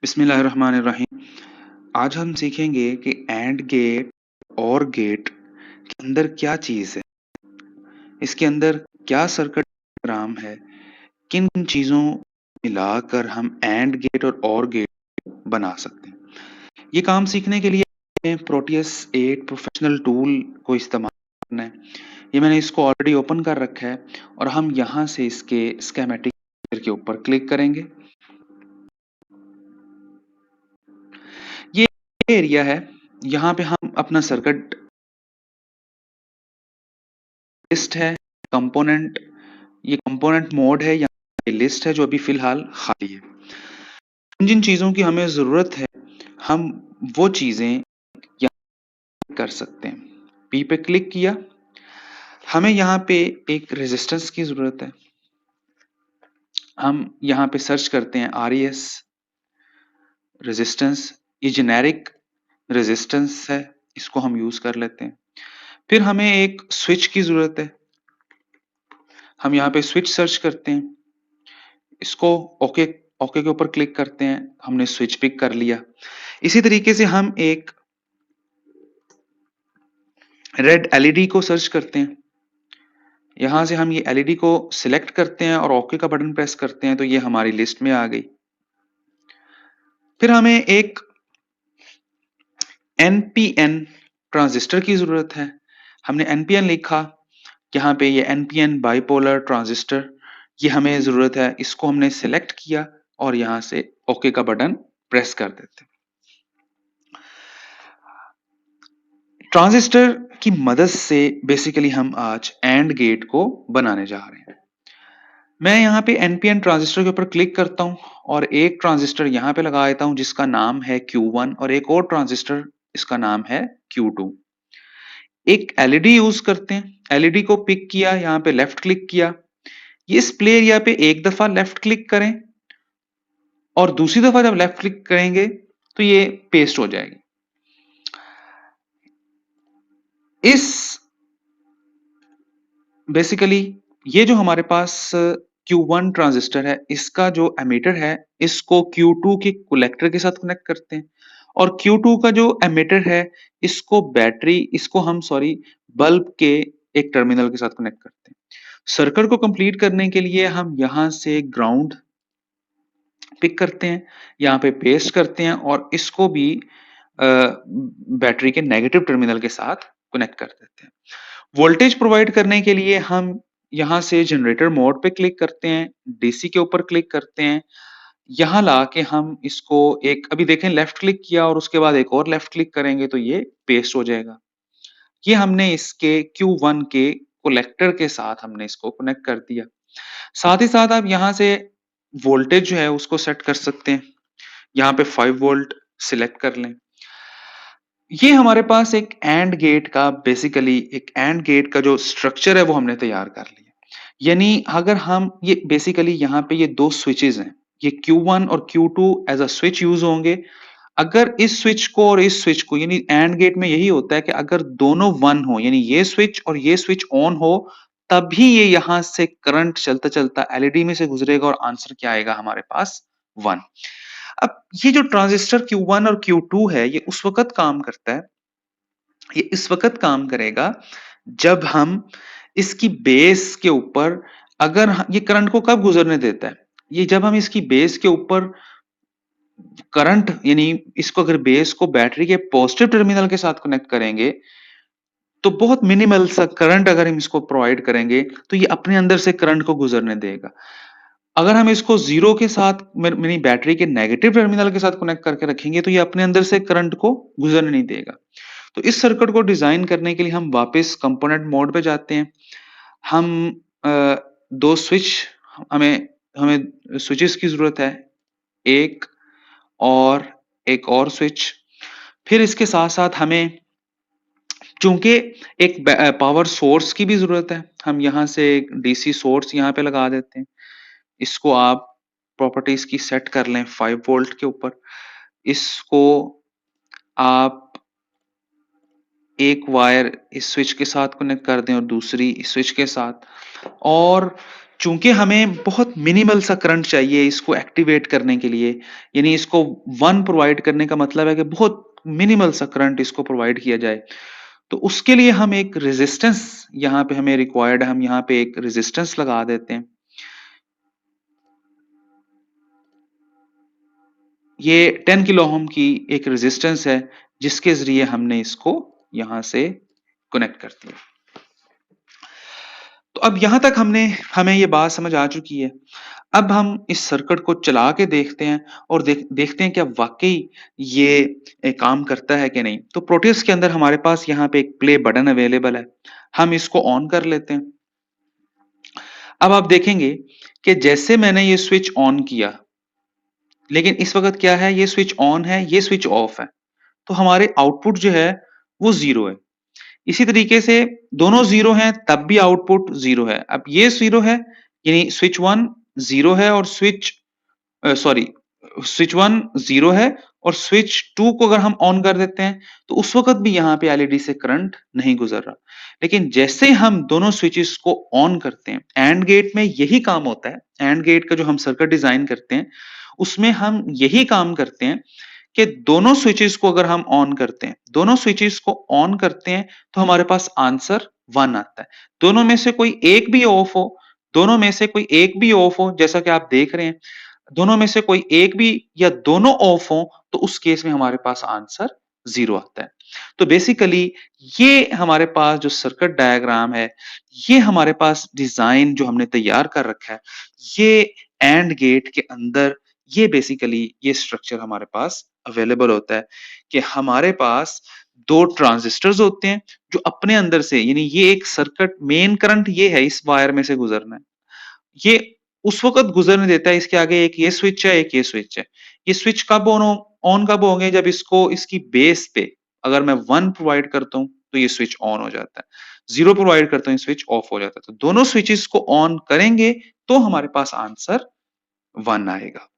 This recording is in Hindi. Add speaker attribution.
Speaker 1: बिस्मिल्लाहिर्रहमानिर्रहीम। आज हम सीखेंगे कि एंड गेट और गेट के अंदर क्या चीज़ है, इसके अंदर क्या सर्किट डायग्राम है, किन चीज़ों मिलाकर हम एंड गेट और गेट बना सकते हैं। ये काम सीखने के लिए हमें प्रोटियस 8 प्रोफेशनल टूल को इस्तेमाल करना है। ये मैंने इसको ऑलरेडी ओपन कर रखा है और हम यहाँ से इसके स्कीमेटिक के ऊपर क्लिक करेंगे। ये एरिया है, यहाँ पे हम अपना सर्किट लिस्ट है, कंपोनेंट, ये कंपोनेंट मोड है, यहाँ पे लिस्ट है जो अभी फिलहाल खाली है। जिन चीज़ों की हमें ज़रूरत है, हम वो चीज़ें यहाँ कर सकते हैं। पी पे क्लिक किया, हमें यहाँ पे एक रेजिस्टेंस की ज़रूरत है। हम यहाँ पे सर्च करते हैं RES रेजिस्टेंस, ये जेनेरिक रेजिस्टेंस है, इसको हम यूज़ कर लेते हैं। फिर हमें एक स्विच की ज़रूरत है, हम यहाँ पे स्विच सर्च करते हैं, इसको ओके ओके के ऊपर क्लिक करते हैं, हमने स्विच पिक कर लिया। इसी तरीके से हम एक रेड एलईडी को सर्च करते हैं, यहां से हम ये एलईडी को सिलेक्ट करते हैं और ओके का बटन प्रेस करते हैं तो ये हमारी लिस्ट में आ गई। फिर हमें एक एनपीएन ट्रांजिस्टर की जरूरत है, हमने एनपीएन लिखा, यहाँ पे ये एनपीएन बाइपोलर ट्रांजिस्टर, ये हमें जरूरत है, इसको हमने सिलेक्ट किया और यहां से ओके का बटन प्रेस कर देते हैं। ट्रांजिस्टर की मदद से बेसिकली हम आज एंड गेट को बनाने जा रहे हैं। मैं यहाँ पे एनपीएन ट्रांजिस्टर के ऊपर क्लिक करता हूँ और एक ट्रांजिस्टर यहाँ पे लगा देता हूँ जिसका नाम है Q1 और एक और ट्रांजिस्टर इसका नाम है Q2। एक एलईडी यूज करते हैं, एलईडी को पिक किया, यहाँ पे लेफ्ट क्लिक किया, ये इस प्ले एरिया पे एक दफा लेफ्ट क्लिक करें और दूसरी दफा जब लेफ्ट क्लिक करेंगे तो ये पेस्ट हो जाएगी। इस बेसिकली ये जो हमारे पास Q1 ट्रांजिस्टर है, इसका जो एमीटर है, इसको Q2 के कलेक्टर के साथ कनेक्ट करते हैं और Q2 का जो एमीटर है, इसको बैटरी, इसको हम सॉरी बल्ब के एक टर्मिनल के साथ कनेक्ट करते हैं। सर्किट को कंप्लीट करने के लिए हम यहां से ग्राउंड पिक करते हैं, यहाँ पे पेस्ट करते हैं और इसको भी बैटरी के नेगेटिव टर्मिनल के साथ कनेक्ट कर देते हैं। वोल्टेज प्रोवाइड करने के लिए हम यहाँ से जनरेटर मोड पे क्लिक करते हैं, डीसी के ऊपर क्लिक करते हैं, यहाँ लाके हम इसको एक अभी देखें लेफ्ट क्लिक किया और उसके बाद एक और लेफ्ट क्लिक करेंगे तो ये पेस्ट हो जाएगा। ये हमने इसके Q1 के कलेक्टर के साथ हमने इसको कनेक्ट कर दिया। साथ ही साथ आप यहाँ से वोल्टेज जो है उसको सेट कर सकते हैं, यहाँ पे 5 वोल्ट सिलेक्ट कर लें। ये हमारे पास एक एंड गेट का बेसिकली एक एंड गेट का जो स्ट्रक्चर है वो हमने तैयार कर लिया। यानी अगर हम ये बेसिकली यहाँ पे ये दो स्विचेस हैं, ये Q1 और Q2 as a switch use होंगे। अगर इस स्विच को और इस स्विच को, यानी एंड गेट में यही होता है कि अगर दोनों वन हो, यानी ये स्विच और ये स्विच ऑन हो, तभी ये यहाँ से करंट चलता चलता एलईडी में से गुजरेगा और आंसर क्या आएगा हमारे पास 1। अब ये जो ट्रांजिस्टर Q1 और Q2 है, ये उस वक्त काम करता है, ये इस वक्त काम करेगा जब हम इसकी बेस के ऊपर, अगर ये करंट को कब गुजरने देता है, ये जब हम इसकी बेस के ऊपर करंट, यानी इसको अगर बेस को बैटरी के पॉजिटिव टर्मिनल के साथ कनेक्ट करेंगे तो बहुत मिनिमल सा करंट अगर हम इसको प्रोवाइड करेंगे तो ये अपने अंदर से करंट को गुजरने देगा। अगर हम इसको जीरो के साथ मेरी बैटरी के नेगेटिव टर्मिनल के साथ कनेक्ट करके रखेंगे तो ये अपने अंदर से करंट को गुजरने नहीं देगा। तो इस सर्किट को डिजाइन करने के लिए हम वापस कंपोनेंट मोड पे जाते हैं। हम दो स्विच, हमें हमें स्विचेस की जरूरत है, एक और एक और स्विच। फिर इसके साथ साथ हमें चूंकि एक पावर सोर्स की भी जरूरत है, हम यहाँ से एक डीसी सोर्स यहाँ पे लगा देते हैं। इसको आप प्रॉपर्टीज की सेट कर लें 5 वोल्ट के ऊपर। इसको आप एक वायर इस स्विच के साथ कनेक्ट कर दें और दूसरी इस स्विच के साथ, और चूँकि हमें बहुत मिनिमल सा करंट चाहिए इसको एक्टिवेट करने के लिए, यानी इसको 1 प्रोवाइड करने का मतलब है कि बहुत मिनिमल सा करंट इसको प्रोवाइड किया जाए। तो उसके लिए हम एक रेजिस्टेंस यहाँ पे हमें रिक्वायर्ड है, हम यहाँ पे एक रेजिस्टेंस लगा देते हैं। ये 10 किलो ओम की एक रेजिस्टेंस है, जिसके ज़रिए हमने इसको यहाँ से कनेक्ट कर दिया। तो अब यहाँ तक हमें ये बात समझ आ चुकी है। अब हम इस सर्किट को चला के देखते हैं और देखते हैं क्या वाक़ई ये काम करता है कि नहीं। तो प्रोटेस्ट के अंदर हमारे पास यहाँ पे एक प्ले बटन अवेलेबल है। हम इसको ऑन कर लेते हैं। अब आप देखेंगे कि जैसे मैंने ये स्विच ऑन किया, लेकिन इस वक़्त क्या है, ये स्विच ऑन है, ये स्विच ऑफ है। तो हमारे आउटपुट जो है वो 0 है। इसी तरीके से दोनों 0 हैं तब भी आउटपुट 0 है। अब ये 0 है, यानी स्विच 1 0 है और सॉरी, स्विच 1 0 है और स्विच 2 को अगर हम ऑन कर देते हैं, तो उस वक़्त भी यहाँ पे एलईडी से करंट नहीं गुज़र रहा। लेकिन जैसे ही हम दोनों स्विचेस को ऑन करते हैं, एंड गेट में यही काम होता है। एंड गेट का जो हम सर्किट डिज़ाइन करते हैं, उसमें हम यही काम करते हैं कि दोनों स्विचेस को अगर हम ऑन करते हैं, दोनों स्विचेस को ऑन करते हैं, तो हमारे पास आंसर 1 आता है। दोनों में से कोई एक भी ऑफ हो, दोनों में से कोई एक भी ऑफ हो, जैसा कि आप देख रहे हैं, दोनों में से कोई एक भी या दोनों ऑफ हो, तो उस केस में हमारे पास आंसर 0 आता है। तो बेसिकली ये हमारे पास जो सर्किट डायग्राम है, ये हमारे पास डिज़ाइन जो हमने तैयार कर रखा है, ये एंड गेट के अंदर ये बेसिकली ये स्ट्रक्चर हमारे पास अवेलेबल होता है कि हमारे पास 2 ट्रांजिस्टर्स होते हैं, जो अपने अंदर से, यानी ये एक सर्किट मेन करंट ये है, इस वायर में से गुज़रना है। ये उस वक़्त गुज़रने देता है, इसके आगे एक ये स्विच है, एक ये स्विच है। ये स्विच कब ऑन कब होंगे, जब इसको इसकी बेस पे अगर मैं 1 प्रोवाइड करता हूँ, तो ये स्विच ऑन हो जाता है। 0 प्रोवाइड करता हूँ, ये स्विच ऑफ हो जाता है। तो दोनों स्विचेस को ऑन करेंगे, तो हमारे पास आंसर 1 आएगा।